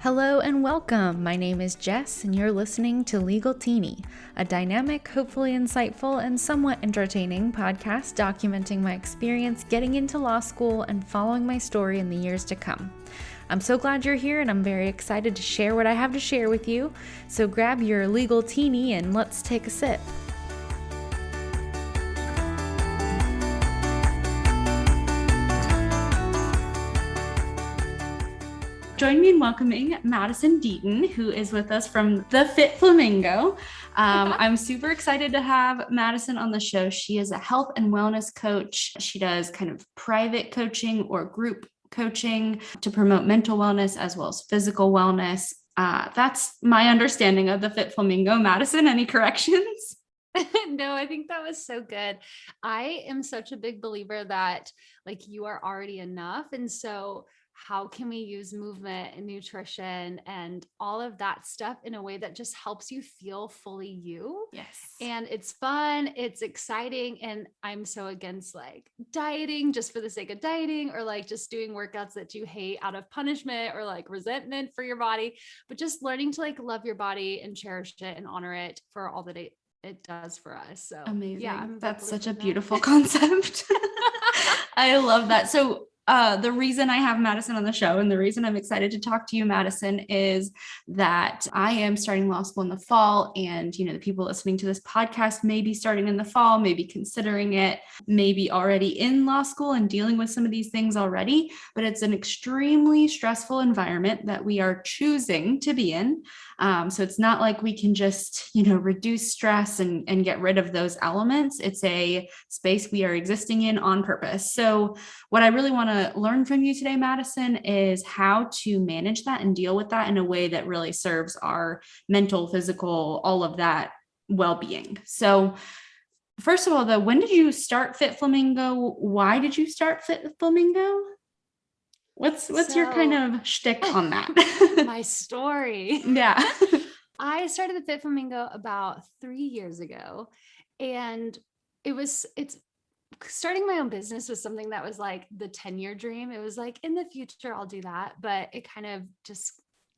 Hello and welcome. My name is Jess, and you're listening to Legal Teeny, a dynamic, hopefully insightful, and somewhat entertaining podcast documenting my experience getting into law school and following my story in the years to come. I'm so glad you're here, and I'm very excited to share what I have to share with you. So grab your Legal Teeny and let's take a sip. Join me in welcoming Madison Deaton, who is with us from the Fit Flamingo. I'm super excited to have Madison on the show. She is a health and wellness coach. She does kind of private coaching or group coaching to promote mental wellness as well as physical wellness. That's my understanding of the Fit Flamingo. Madison, any corrections? No, I think that was so good. I am such a big believer that you are already enough. And so how can we use movement and nutrition and all of that stuff in a way that just helps you feel fully you? Yes. And it's fun, it's exciting. And I'm so against dieting just for the sake of dieting, or just doing workouts that you hate out of punishment or resentment for your body, but just learning to love your body and cherish it and honor it for all that it does for us. So amazing. Yeah, that's such a beautiful concept. I love that. So the reason I have Madison on the show and the reason I'm excited to talk to you, Madison, is that I am starting law school in the fall. And, the people listening to this podcast may be starting in the fall, maybe considering it, maybe already in law school and dealing with some of these things already. But it's an extremely stressful environment that we are choosing to be in. So it's not like we can just, reduce stress and get rid of those elements. It's a space we are existing in on purpose. So what I really want to learn from you today, Madison, is how to manage that and deal with that in a way that really serves our mental, physical, all of that well-being. So first of all, though, when did you start Fit Flamingo? Why did you start Fit Flamingo? What's your kind of shtick on that? My story. Yeah. I started the Fit Flamingo about 3 years ago, and it's starting my own business was something that was the 10-year dream. It was in the future, I'll do that. But it kind of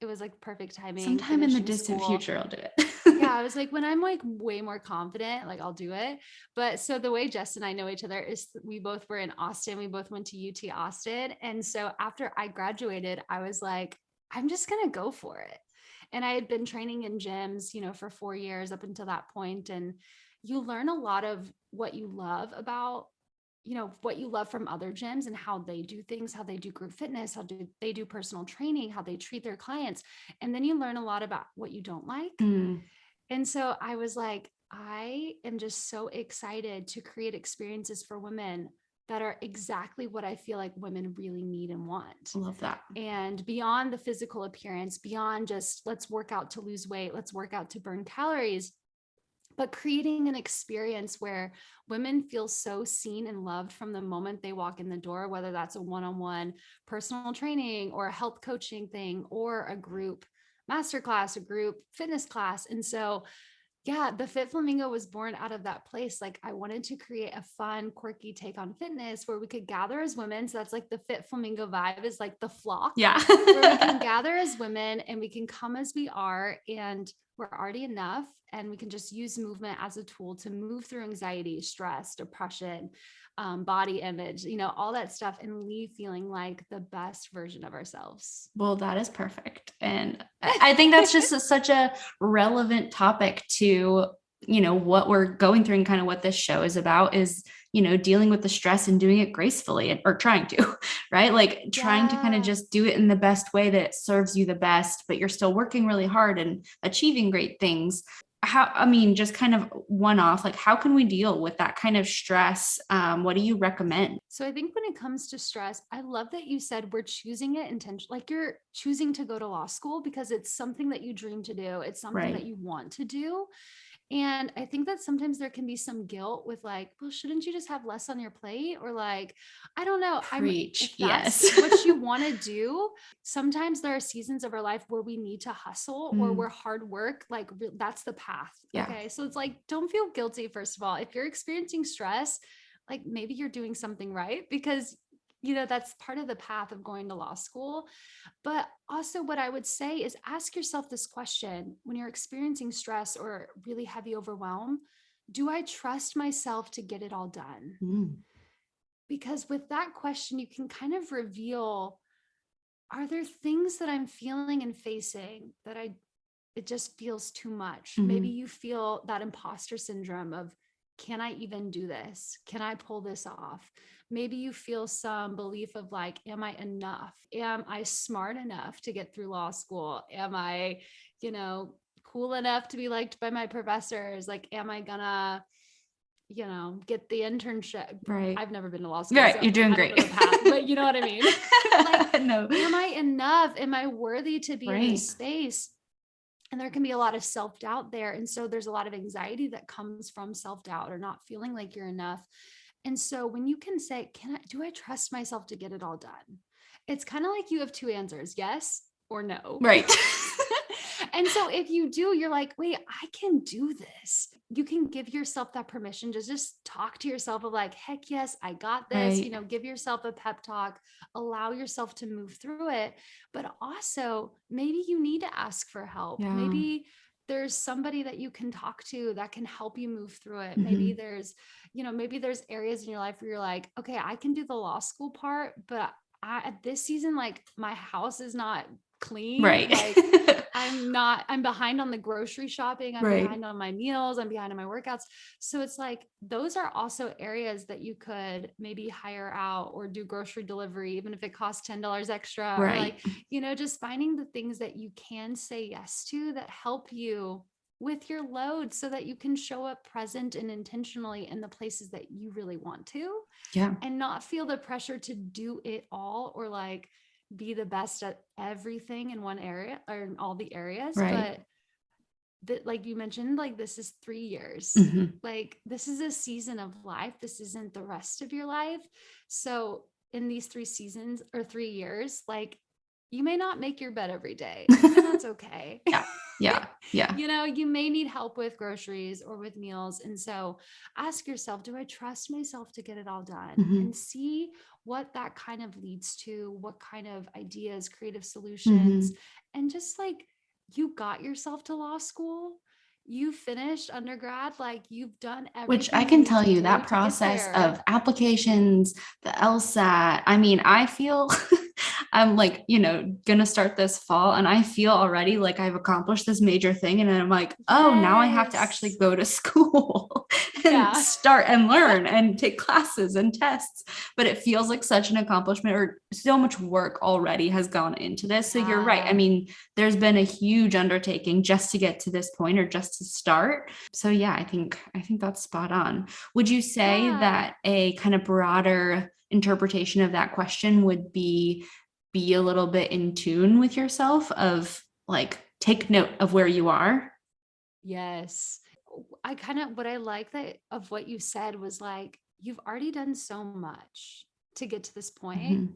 it was perfect timing. Sometime in the distant future, I'll do it. Yeah. I was when I'm way more confident, I'll do it. But so the way Jess and I know each other is we both were in Austin. We both went to UT Austin. And so after I graduated, I was I'm just going to go for it. And I had been training in gyms, for 4 years up until that point. And you learn a lot of what you love about, what you love from other gyms and how they do things, how they do group fitness, they do personal training, how they treat their clients. And then you learn a lot about what you don't like. And so I was I am just so excited to create experiences for women that are exactly what I feel women really need and want. I love that. And beyond the physical appearance, beyond just let's work out to lose weight, let's work out to burn calories, but creating an experience where women feel so seen and loved from the moment they walk in the door, whether that's a one-on-one personal training or a health coaching thing or a group masterclass, a group fitness class. And so, yeah, the Fit Flamingo was born out of that place. I wanted to create a fun, quirky take on fitness where we could gather as women. So that's the Fit Flamingo vibe is the flock. Yeah. Where we can gather as women and we can come as we are, and we're already enough. And we can just use movement as a tool to move through anxiety, stress, depression, body image, all that stuff, and leave feeling like the best version of ourselves. Well, that is perfect. And I think that's just such a relevant topic to, what we're going through and kind of what this show is about is, dealing with the stress and doing it gracefully or trying to, right? Trying to kind of just do it in the best way that serves you the best, but you're still working really hard and achieving great things. Just kind of one off, how can we deal with that kind of stress? What do you recommend? So I think when it comes to stress, I love that you said we're choosing it intentionally, you're choosing to go to law school because it's something that you dream to do. It's something that you want to do. And I think that sometimes there can be some guilt with well, shouldn't you just have less on your plate? Or I don't know. Preach. If that's Yes. what you want to do. Sometimes there are seasons of our life where we need to hustle or where hard work, that's the path. Yeah. Okay. So it's don't feel guilty. First of all, if you're experiencing stress, maybe you're doing something right, because that's part of the path of going to law school. But also what I would say is ask yourself this question when you're experiencing stress or really heavy overwhelm. Do I trust myself to get it all done? Because with that question, you can kind of reveal, are there things that I'm feeling and facing that it just feels too much? Maybe you feel that imposter syndrome of, can I even do this? Can I pull this off? Maybe you feel some belief of like, am I enough? Am I smart enough to get through law school? Am I, cool enough to be liked by my professors? Like, am I gonna, get the internship? Right. I've never been to law school. Right. So You're doing great. But you know what I mean? Like, no. Am I enough? Am I worthy to be in Right. this space? And there can be a lot of self-doubt there. And so there's a lot of anxiety that comes from self-doubt or not feeling like you're enough. And so when you can say, do I trust myself to get it all done? It's kind of like you have two answers, yes or no. Right. And so if you do, you're like, wait, I can do this. You can give yourself that permission to just talk to yourself of like, heck yes, I got this. Right. Give yourself a pep talk, allow yourself to move through it. But also maybe you need to ask for help. Yeah. Maybe there's somebody that you can talk to that can help you move through it. Maybe there's areas in your life where you're like, okay, I can do the law school part, but at this season, like my house is not clean. Right. Like I'm behind on the grocery shopping. I'm Right. behind on my meals. I'm behind on my workouts. So it's like, those are also areas that you could maybe hire out or do grocery delivery, even if it costs $10 extra, Right. or like, just finding the things that you can say yes to that help you with your load so that you can show up present and intentionally in the places that you really want to. Yeah. And not feel the pressure to do it all or like be the best at everything in one area or in all the areas. Right. But like you mentioned, like this is 3 years. Like this is a season of life. This isn't the rest of your life. So in these 3 seasons or 3 years, like you may not make your bed every day. And that's okay. Yeah. You may need help with groceries or with meals. And so ask yourself, do I trust myself to get it all done? And see what that kind of leads to, what kind of ideas, creative solutions, and just like you got yourself to law school, you finished undergrad, like you've done everything. Which I can tell you that process of applications, the LSAT, I mean, I feel I'm like, gonna start this fall and I feel already like I've accomplished this major thing. And then I'm like, oh, now I have to actually go to school and start and learn and take classes and tests. But it feels like such an accomplishment, or so much work already has gone into this. So you're right. I mean, there's been a huge undertaking just to get to this point or just to start. So yeah, I think that's spot on. Would you say that a kind of broader interpretation of that question would be a little bit in tune with yourself, of like, take note of where you are? Yes. What I like that of what you said was like, you've already done so much to get to this point.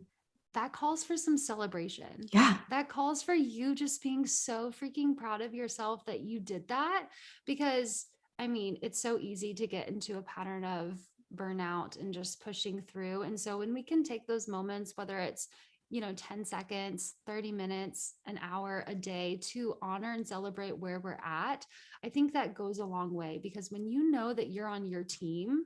That calls for some celebration. Yeah. That calls for you just being so freaking proud of yourself that you did that. Because I mean, it's so easy to get into a pattern of burnout and just pushing through. And so when we can take those moments, whether it's 10 seconds, 30 minutes, an hour, a day, to honor and celebrate where we're at, I think that goes a long way, because when you know that you're on your team,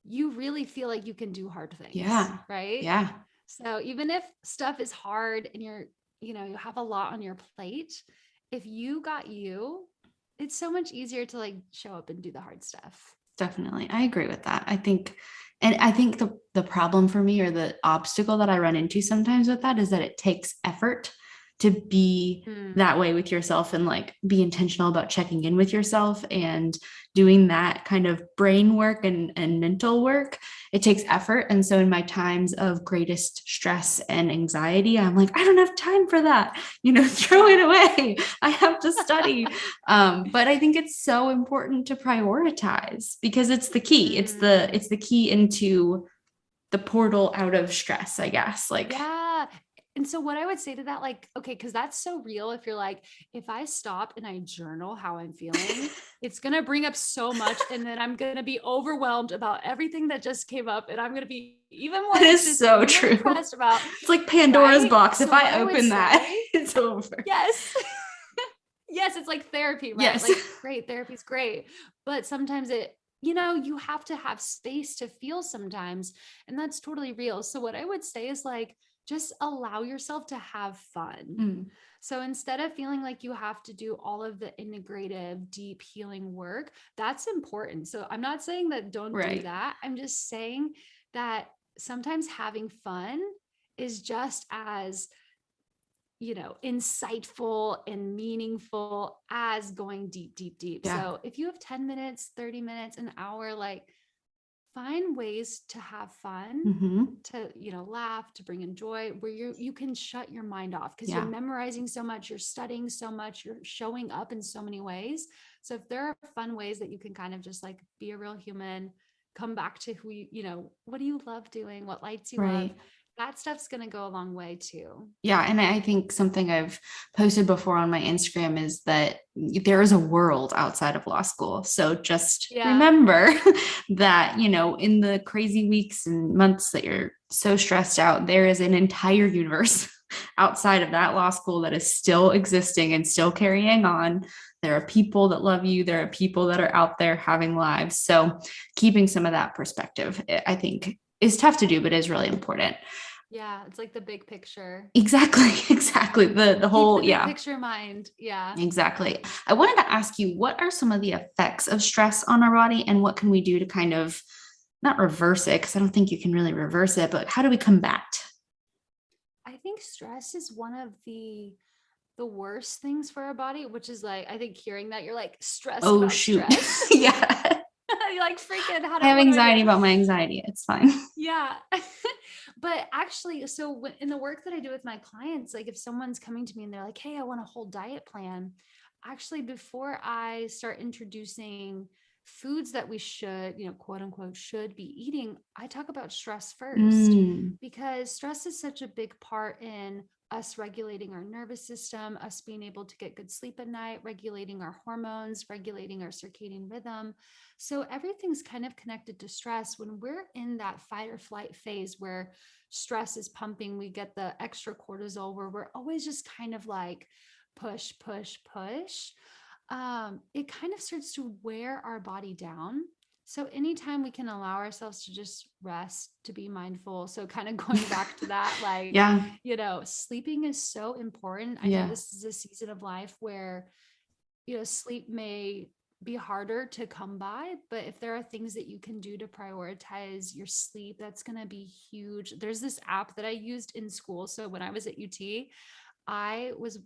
you really feel like you can do hard things. Yeah. Right. Yeah. So even if stuff is hard and you have a lot on your plate, if you got it's so much easier to like show up and do the hard stuff. Definitely. I agree with that. I think the problem for me, or the obstacle that I run into sometimes with that, is that it takes effort to be that way with yourself and like be intentional about checking in with yourself and doing that kind of brain work and mental work. It takes effort. And so in my times of greatest stress and anxiety, I'm like, I don't have time for that, throw it away. I have to study. But I think it's so important to prioritize, because it's the key. It's the key into the portal out of stress, I guess. Like, yeah. And so what I would say to that, like, okay, because that's so real. If you're like, if I stop and I journal how I'm feeling, it's going to bring up so much. And then I'm going to be overwhelmed about everything that just came up. And I'm going to be even more That is anxious, so even more true. depressed about, It's like Pandora's right? box. If So what I I would open that, say, it's over. yes. Yes, it's like therapy, right? Yes. Like, great, therapy's great. But sometimes you have to have space to feel sometimes. And that's totally real. So, what I would say is like, just allow yourself to have fun. Mm, So, instead of feeling like you have to do all of the integrative, deep healing work, that's important. So, I'm not saying that don't do right. that. I'm just saying that sometimes having fun is just as insightful and meaningful as going deep, deep, deep. Yeah. So if you have 10 minutes, 30 minutes, an hour, like find ways to have fun, Mm-hmm. to, laugh, to bring in joy, where you can shut your mind off because you're Yeah. memorizing so much, you're studying so much, you're showing up in so many ways. So if there are fun ways that you can kind of just like be a real human, come back to what do you love doing? What lights you up? Right. That stuff's going to go a long way too. Yeah. And I think something I've posted before on my Instagram is that there is a world outside of law school. So just Yeah. remember that, in the crazy weeks and months that you're so stressed out, there is an entire universe outside of that law school that is still existing and still carrying on. There are people that love you. There are people that are out there having lives. So keeping some of that perspective, I think, is tough to do, but is really important. Yeah, it's like the big picture. Exactly. Exactly. The Keep whole, the big yeah, picture in mind. Yeah. exactly. I wanted to ask you, what are some of the effects of stress on our body and what can we do to kind of not reverse it? Because I don't think you can really reverse it, but how do we combat? I think stress is one of the worst things for our body, which is like, I think hearing that you're like stressed Oh, about shoot. stress. Yeah. You're like freaking, I have what do I anxiety do? about my anxiety. It's fine. Yeah. But actually, so in the work that I do with my clients, like if someone's coming to me and they're like, hey, I want a whole diet plan, actually, before I start introducing foods that we should, quote unquote, should be eating, I talk about stress first Mm, because stress is such a big part in us regulating our nervous system, us being able to get good sleep at night, regulating our hormones, regulating our circadian rhythm. So everything's kind of connected to stress. When we're in that fight or flight phase where stress is pumping, we get the extra cortisol where we're always just kind of like push, push, push. It kind of starts to wear our body down. So anytime we can allow ourselves to just rest, to be mindful. So kind of going back to that, like, yeah. sleeping is so important. I know Yeah. this is a season of life where, sleep may be harder to come by, but if there are things that you can do to prioritize your sleep, that's going to be huge. There's this app that I used in school. So when I was at UT, I was,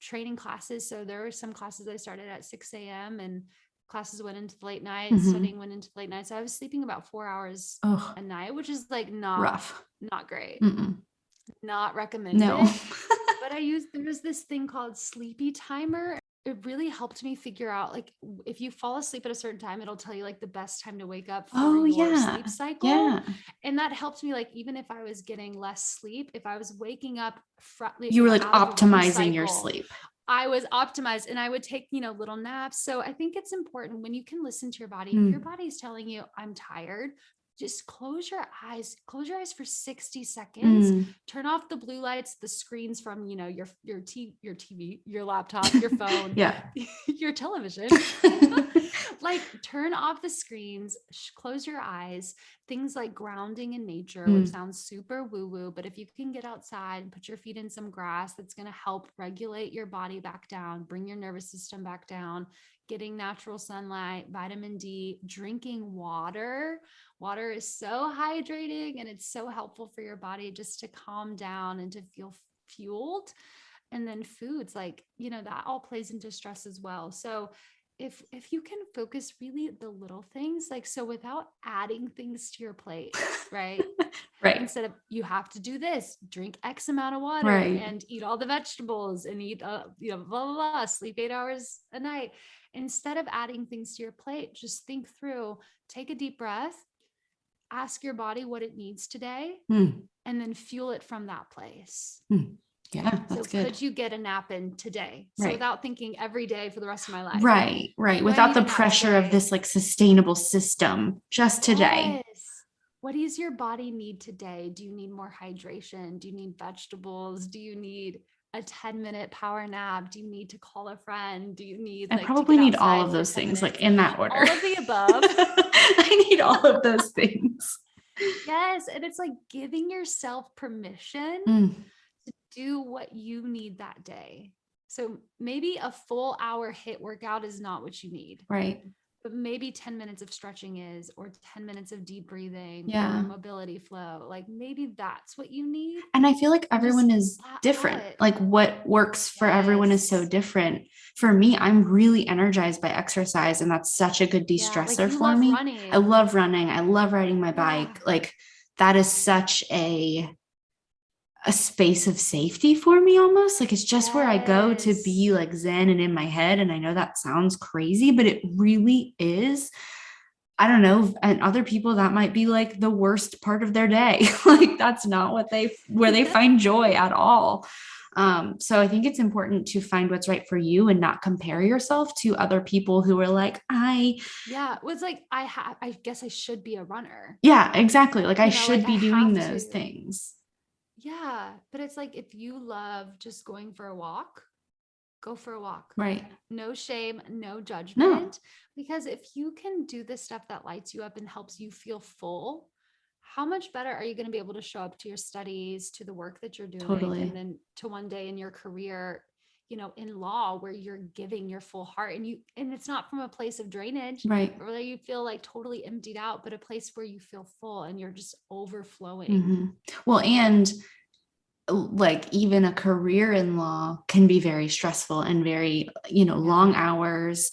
training classes. So there were some classes I started at 6 a.m. and classes went into the late night, Mm-hmm. studying went into the late night. So I was sleeping about 4 hours Oh, a night, which is like not rough. great, Mm-mm. not No. recommended. But there was this thing called Sleepy Timer. It really helped me figure out like if you fall asleep at a certain time, it'll tell you like the best time to wake up for Oh, your yeah. sleep cycle. Yeah. And that helped me, like, even if I was getting less sleep, if I was waking up You were like out of a REM optimizing your cycle, sleep. I was optimized and I would take, little naps. So I think it's important when you can listen to your body. If your Mm. body's telling you I'm tired, just close your eyes for 60 seconds, Mm. turn off the blue lights, the screens from, your TV, your laptop, your phone, Yeah. your television. Like turn off the screens, close your eyes, things like grounding in nature, which Mm. sounds super woo woo, but if you can get outside and put your feet in some grass, that's going to help regulate your body back down, bring your nervous system back down, getting natural sunlight, vitamin D, drinking water. Water is so hydrating and it's so helpful for your body just to calm down and to feel fueled. And then foods like, that all plays into stress as well. So if you can focus really the little things, like, so without adding things to your plate, right? Right. Instead of you have to do this, drink X amount of water Right. and eat all the vegetables and eat, blah, blah, blah, sleep 8 hours a night. Instead of adding things to your plate, just think through, take a deep breath, ask your body what it needs today Mm, and then fuel it from that place. yeah, So that's good. could you get a nap in today? So Right. without thinking every day for the rest of my life. Right. Do I Without need the a nap pressure of today? this like sustainable system, just today. Yes. What does your body need today? Do you need more hydration? Do you need vegetables? Do you need a 10-minute power nap? Do you need to call a friend? Do you need I like to probably get need all outside of for those 10 things like minutes? in that order. All of the above. I need all of those things. Yes. And it's like giving yourself permission Mm, to do what you need that day. So maybe a full hour HIIT workout is not what you need, right. but maybe 10 minutes of stretching is, or 10 minutes of deep breathing Yeah. or mobility flow. Like maybe that's what you need. And I feel like everyone is allow different. it. Like what works for everyone is so Yes. different. For me, I'm really energized by exercise, and that's such a good Yeah. Like de-stressor you for love me. running. I love running. I love riding my Yeah. bike. Like that is such a space of safety for me almost. Like it's just where I go to be Yes. like zen and in my head. And I know that sounds crazy, but it really is. I don't know. And other people, that might be like the worst part of their day. Like that's not where they find joy at all. So I think it's important to find what's right for you and not compare yourself to other people who are like, Yeah. It was like, I guess I should be a runner. yeah, exactly. Like I You know, should like I be doing have those to. things. Yeah. But it's like, if you love just going for a walk, go for a walk. Right. No shame, no No, judgment. Because if you can do the stuff that lights you up and helps you feel full, how much better are you going to be able to show up to your studies, to the work that you're doing, totally. and then to one day in your career, you know, in law, where you're giving your full heart and it's not from a place of drainage, Right. or where you feel like totally emptied out, but a place where you feel full and you're just overflowing. Mm-hmm. Well, and like even a career in law can be very stressful and very, long hours,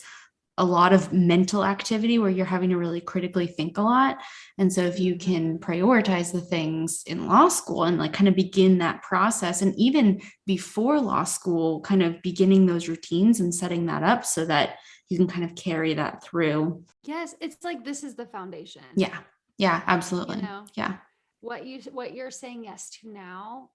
a lot of mental activity where you're having to really critically think a lot. And so if you can prioritize the things in law school and like kind of begin that process, and even before law school, kind of beginning those routines and setting that up so that you can kind of carry that through. Yes. It's like, this is the foundation. Yeah. Yeah, absolutely. You know, Yeah. what you're saying yes to now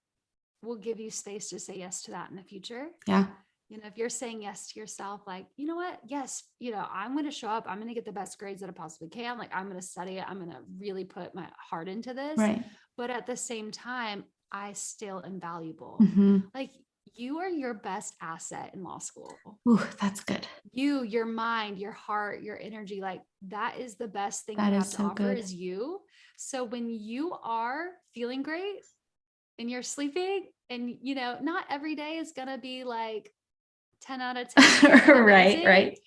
will give you space to say yes to that in the future. Yeah. You know, if you're saying yes to yourself, like, you know what? Yes, I'm going to show up. I'm going to get the best grades that I possibly can. Like, I'm going to study it. I'm going to really put my heart into this. Right. But at the same time, I still am valuable. Mm-hmm. Like, you are your best asset in law school. Ooh, that's good. Your mind, your heart, your energy, like that is the best thing That you is have to so offer good. is you. So when you are feeling great and you're sleeping, and not every day is going to be like 10 out of 10. Right.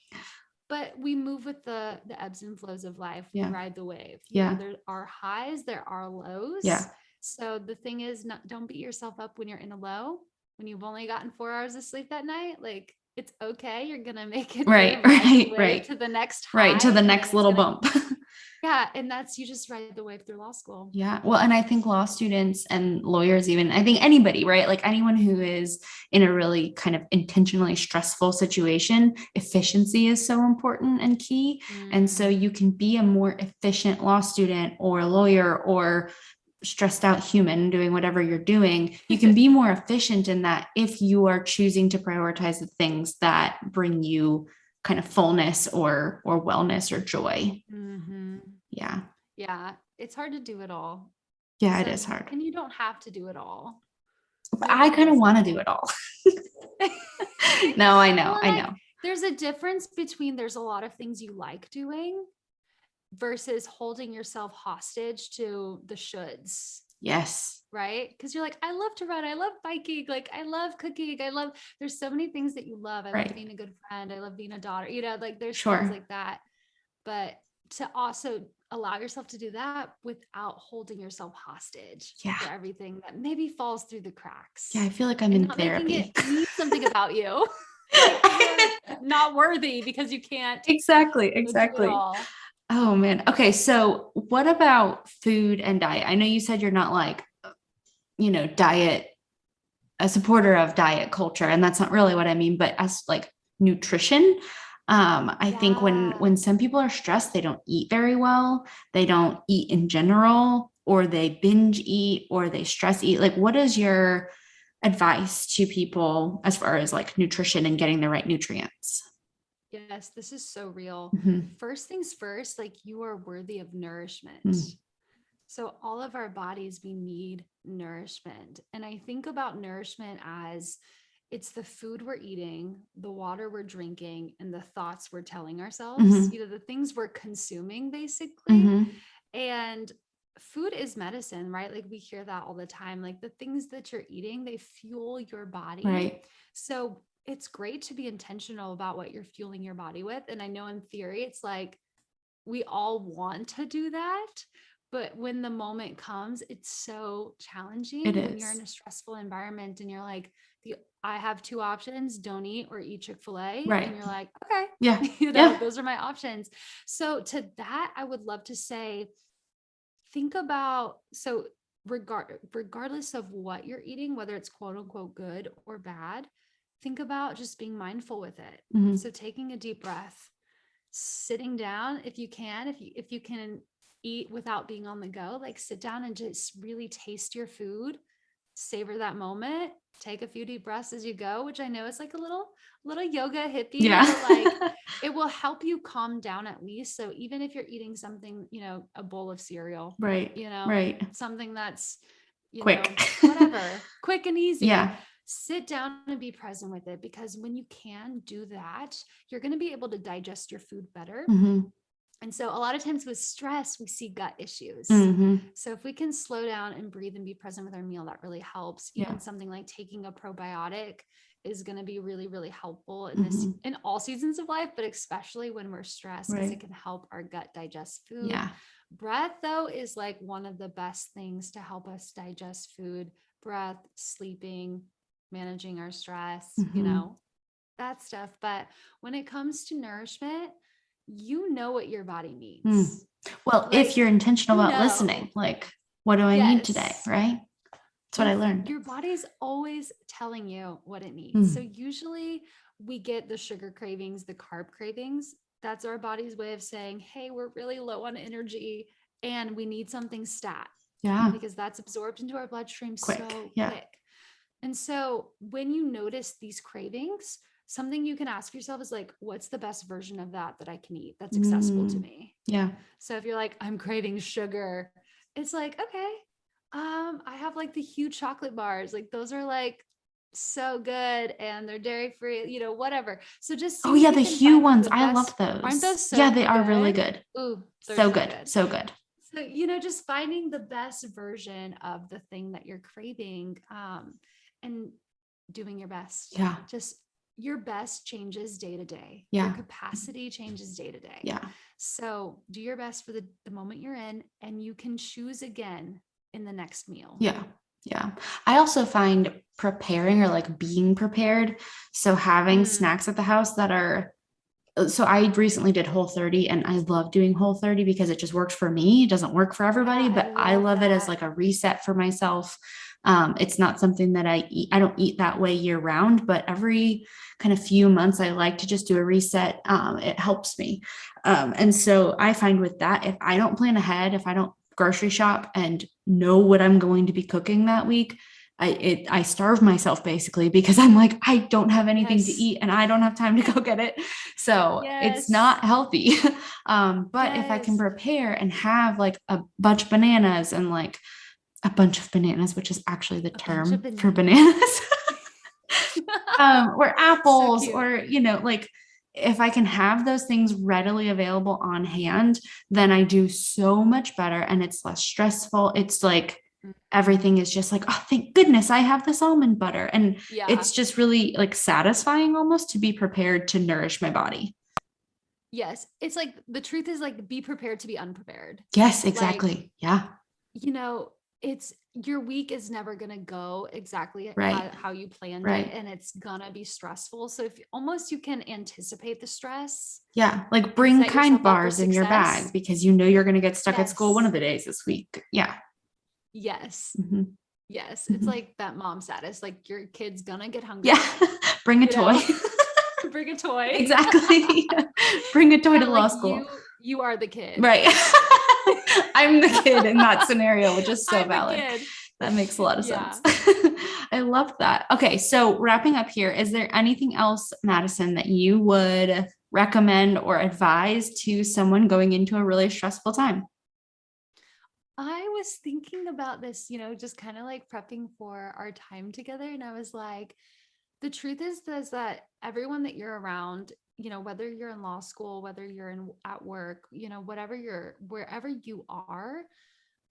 But we move with the ebbs and flows of life. Yeah. We ride the wave. Yeah. There are highs, there are lows. Yeah. So the thing is, don't beat yourself up when you're in a low, when you've only gotten 4 hours of sleep that night. Like, it's okay. You're going to make it. Right. To the next high. Right. To the next little bump. Yeah. And that's, you just ride the wave through law school. Yeah. Well, and I think law students and lawyers, even, I think anybody, right? Like anyone who is in a really kind of intentionally stressful situation, efficiency is so important and key. And so you can be a more efficient law student or a lawyer or stressed out human doing whatever you're doing. You can be more efficient in that if you are choosing to prioritize the things that bring you kind of fullness or wellness or joy. Mm-hmm. Yeah. Yeah. It's hard to do it all. Yeah, it is hard. And you don't have to do it all. But I kind of want to do it all. No, I know. Well, I know. There's a difference between, there's a lot of things you like doing versus holding yourself hostage to the shoulds. Yes. Right? Because you're like, I love to run. I love biking. Like, I love cooking. There's so many things that you love. I love being a good friend. I love being a daughter, like there's things like that. But to also allow yourself to do that without holding yourself hostage for everything that maybe falls through the cracks. Yeah. I feel like I'm in not therapy. Making it mean something about you. Not worthy because you can't. Exactly. Oh man. Okay. So what about food and diet? I know you said you're not like, a supporter of diet culture, and that's not really what I mean, but as like nutrition, I think when some people are stressed, they don't eat very well. They don't eat in general, or they binge eat, or they stress eat. Like, what is your advice to people as far as like nutrition and getting the right nutrients? Yes, this is so real. Mhm. First things first, like you are worthy of nourishment. Mm. So all of our bodies, we need nourishment. And I think about nourishment as it's the food we're eating, the water we're drinking, and the thoughts we're telling ourselves, Mhm. the things we're consuming basically. Mhm. And food is medicine, right? Like we hear that all the time. Like the things that you're eating, they fuel your body. Right. So it's great to be intentional about what you're fueling your body with. And I know in theory, it's like we all want to do that. But when the moment comes, it's so challenging It when you're in is. a stressful environment and you're like, I have two options, don't eat or eat Chick-fil-A. Right. And you're like, okay, Yeah. Yeah. those are my options. So to that, I would love to say, think about, so regardless of what you're eating, whether it's quote unquote good or bad, think about just being mindful with it. Mhm. So taking a deep breath, sitting down if you can, if you can eat without being on the go, like sit down and just really taste your food, savor that moment, take a few deep breaths as you go, which I know is like a little yoga hippie, Yeah. but like it will help you calm down at least. So even if you're eating something, a bowl of cereal, Right. like Right. something that's, Quick. whatever, quick and easy, Yeah. sit down and be present with it, because when you can do that, you're going to be able to digest your food better. Mhm. And so a lot of times with stress, we see gut issues. Mhm. So if we can slow down and breathe and be present with our meal, that really helps. Yeah. Even something like taking a probiotic is going to be really, really helpful Mhm. in all seasons of life, but especially when we're stressed, because Right. it can help our gut digest food. Yeah. Breath, though, is like one of the best things to help us digest food. Breath, sleeping, managing our stress, Mhm. that stuff. But when it comes to nourishment, you know what your body Mm. needs. Well, if Like, you're intentional about listening, like, what do I need today? yes, Right. That's what I learned. your body's always telling you what it needs. So Mm. usually we get the sugar cravings, the carb cravings. That's our body's way of saying, hey, we're really low on energy and we need something stat, Yeah. because that's absorbed into our bloodstream Quick. so Yeah. quick. And so when you notice these cravings, something you can ask yourself is like, what's the best version of that I can eat that's accessible to Mm. me? Yeah. So if you're like, I'm craving sugar, it's like, okay, I have like the huge chocolate bars. Like those are like so good and they're dairy free, whatever. So just Oh see if yeah, you the can Hue find like ones. the I best. love Aren't those. those Yeah, so they are really good? good. Ooh, they're So so good. good. So good. So, just finding the best version of the thing that you're craving, and doing your best. Yeah. Just your best changes day to day. Your Yeah. capacity changes day to day. Yeah. So do your best for the moment you're in, and you can choose again in the next meal. Yeah. Yeah. I also find preparing or like being prepared. So having snacks at the house that are, so I recently did Whole30 and I love doing Whole30 because it just works for me. It doesn't work for everybody, Yeah, but I love it as like a reset for myself. It's not something that I eat. I don't eat that way year round, but every kind of few months, I like to just do a reset. It helps me. And so I find with that, if I don't plan ahead, if I don't grocery shop and know what I'm going to be cooking that week, I starve myself basically, because I'm like, I don't have anything to Yes. eat and I don't have time to go get it. So it's not healthy. But if I can prepare and have like a bunch of bananas and like a bunch of bananas, which is actually the term for bananas, or apples, or, like if I can have those things readily available on hand, then I do so much better and it's less stressful. It's like everything is just like, oh, thank goodness I have this almond butter. And it's just really like satisfying almost to be prepared to nourish my body. Yes. It's like, the truth is like, be prepared to be unprepared. Yes, exactly. Like, yeah. It's your week is never going to go exactly Right. how you planned Right. it, and it's going to be stressful. So if almost you can anticipate the stress. Yeah. Like bring set kind yourself up for bars in your success. bag because you know you're going to get stuck at school one Yes. of the days this week. Yeah. Yes. Mhm. Yes. It's like that mom status. Like your kid's gonna get hungry. Yeah. Bring a toy. bring a toy. Exactly. Bring a toy to law like school. You are the kid. Right. I'm the kid in that scenario, which is so I'm valid. the kid. That makes a lot of Yeah. sense. I love that. Okay. So wrapping up here, is there anything else, Madison, that you would recommend or advise to someone going into a really stressful time? I was thinking about this, just kind of like prepping for our time together. And I was like, the truth is that everyone that you're around, whether you're in law school, whether you're at work, wherever you are,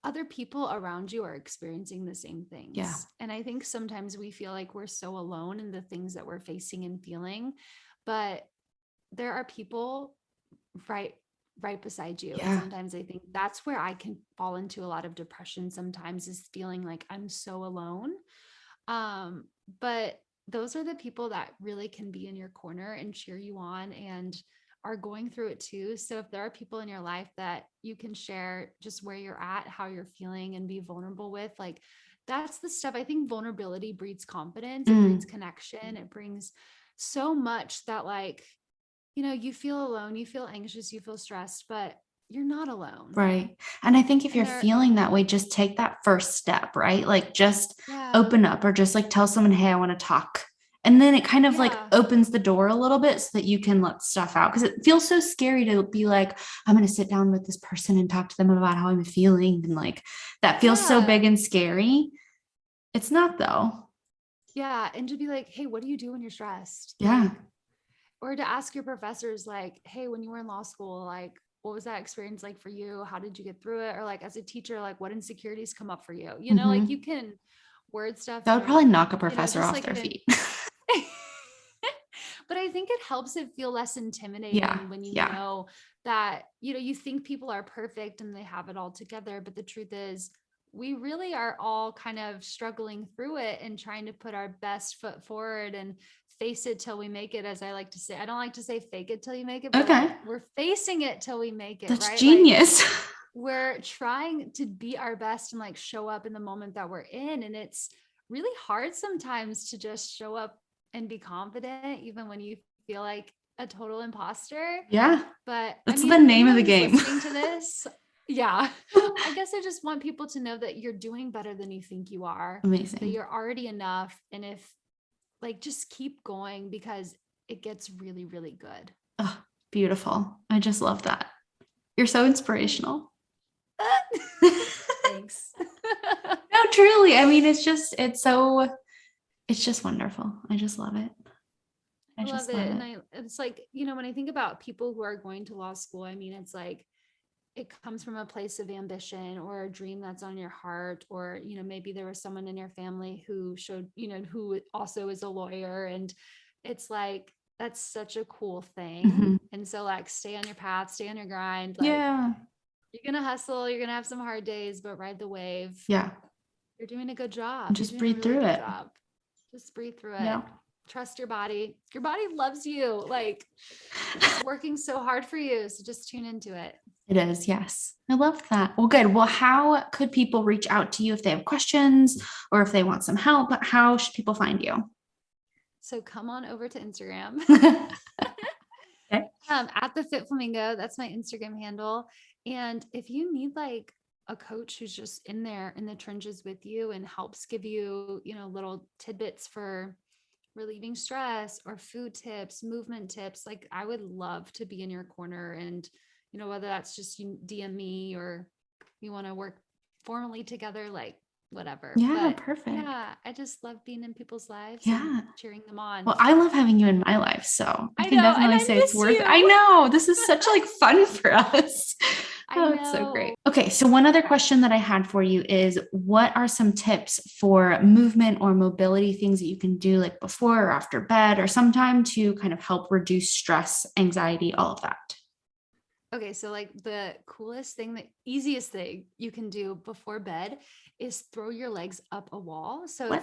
other people around you are experiencing the same things. Yeah. And I think sometimes we feel like we're so alone in the things that we're facing and feeling, but there are people right beside you. Yeah. And sometimes I think that's where I can fall into a lot of depression sometimes, is feeling like I'm so alone. But those are the people that really can be in your corner and cheer you on and are going through it too. So if there are people in your life that you can share just where you're at, how you're feeling, and be vulnerable with, like, that's the stuff. I think vulnerability breeds confidence, it breeds connection, it brings so much that, like, you feel alone, you feel anxious, you feel stressed, but you're not alone. Right. And I think if And you're feeling that way, just take that first step, right? Like just yeah. open up, or just like tell someone, hey, I want to talk. And then it kind of like opens the door a little bit so that you can let stuff out. Cause it feels so scary to be like, I'm going to sit down with this person and talk to them about how I'm feeling. And like, that feels so big and scary. It's not though. Yeah. And to be like, hey, what do you do when you're stressed? Yeah. Like, or to ask your professors, like, hey, when you were in law school, like, what was that experience like for you? How did you get through it? Or like, as a teacher, like, what insecurities come up for you? Like, you can word stuff. That would probably knock a professor off their feet. But I think it helps it feel less intimidating when you know that, you think people are perfect and they have it all together. But the truth is, we really are all kind of struggling through it and trying to put our best foot forward and face it till we make it. As I like to say, I don't like to say fake it till you make it, but like, we're facing it till we make it. That's right? genius. Like, we're trying to be our best and like show up in the moment that we're in. And it's really hard sometimes to just show up and be confident, even when you feel like a total imposter. Yeah. But that's the name of the game. Listening to this. Yeah. I guess I just want people to know that you're doing better than you think you are. Amazing. That you're already enough. And if like, just keep going, because it gets really, really good. Oh, beautiful. I just love that. You're so inspirational. Thanks. No, truly. I mean, it's just wonderful. I just love it. I love it. And it's like, when I think about people who are going to law school, I mean, it's like, it comes from a place of ambition or a dream that's on your heart, or, maybe there was someone in your family who showed, who also is a lawyer. And it's like, that's such a cool thing. And so like, stay on your path, stay on your grind. Like, you're going to hustle, you're going to have some hard days, but ride the wave. Yeah. You're doing a good job. Just breathe through it. Just breathe through it. Trust your body. Your body loves you. Like, it's working so hard for you. So just tune into it. It is. Yes. I love that. Well, good. Well, how could people reach out to you if they have questions or if they want some help? How should people find you? So come on over to Instagram. Okay. At the Fit Flamingo. That's my Instagram handle. And if you need like a coach who's just in there in the trenches with you and helps give you, little tidbits for relieving stress or food tips, movement tips, like, I would love to be in your corner. And, whether that's just you DM me or you want to work formally together, like, whatever. Yeah, but perfect. Yeah, I just love being in people's lives and cheering them on. Well, I love having you in my life, so I can know, definitely say it's worth it. I know, this is such like fun for us. It's so great. Okay, so one other question that I had for you is, what are some tips for movement or mobility things that you can do like before or after bed or sometime to kind of help reduce stress, anxiety, all of that? Okay, so like the coolest thing, the easiest thing you can do before bed is throw your legs up a wall. So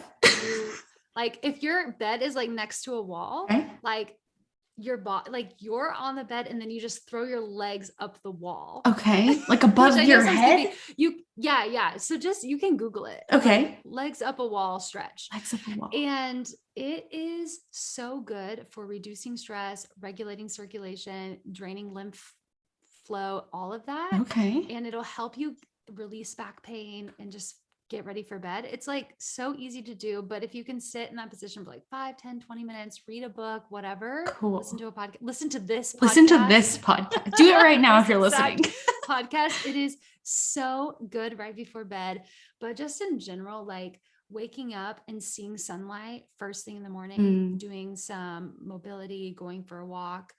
if your bed is like next to a wall, like your body, like you're on the bed and then you just throw your legs up the wall. Okay. Like above Which I know your sounds head? goofy. Yeah. So just, you can Google it. Okay. Like, legs up a wall stretch. Legs up a wall. And it is so good for reducing stress, regulating circulation, draining lymph flow, all of that. Okay. And it'll help you release back pain and just get ready for bed. It's like so easy to do, but if you can sit in that position for like 5, 10, 20 minutes, read a book, whatever, Cool. listen to a podcast, listen to this podcast. Do it right now if you're listening. Podcast. It is so good right before bed, but just in general, like waking up and seeing sunlight first thing in the morning, doing some mobility, going for a walk,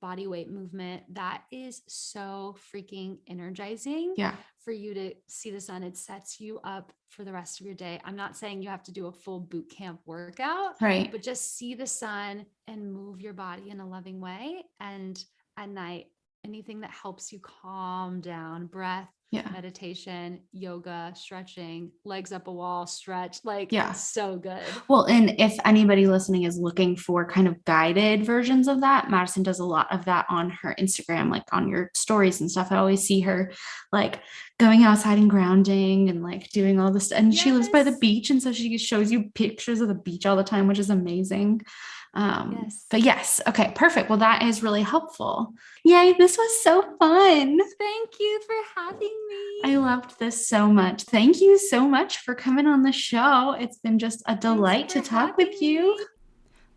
body weight movement, that is so freaking energizing. Yeah. For you to see the sun. It sets you up for the rest of your day. I'm not saying you have to do a full boot camp workout, right? But just see the sun and move your body in a loving way. And at night, anything that helps you calm down, breath, meditation, yoga, stretching, legs up a wall, stretch, like so good. Well, and if anybody listening is looking for kind of guided versions of that, Madison does a lot of that on her Instagram, like on your stories and stuff. I always see her like going outside and grounding and like doing all this. And she lives by the beach. And so she shows you pictures of the beach all the time, which is amazing. But yes. Okay, perfect. Well, that is really helpful. Yay. This was so fun. Thank you for having me. I loved this so much. Thank you so much for coming on the show. It's been just a delight to talk with you.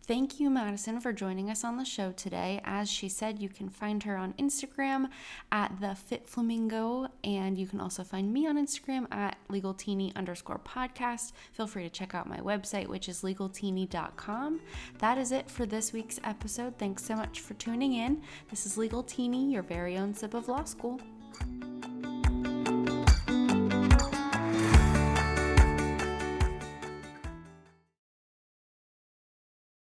Thank you, Madison, for joining us on the show today. As she said, you can find her on Instagram at the Fit Flamingo, and you can also find me on Instagram at legalteeny_podcast. Feel free to check out my website, which is legalteeny.com. That is it for this week's episode. Thanks so much for tuning in. This is Legal Teeny, your very own sip of law school.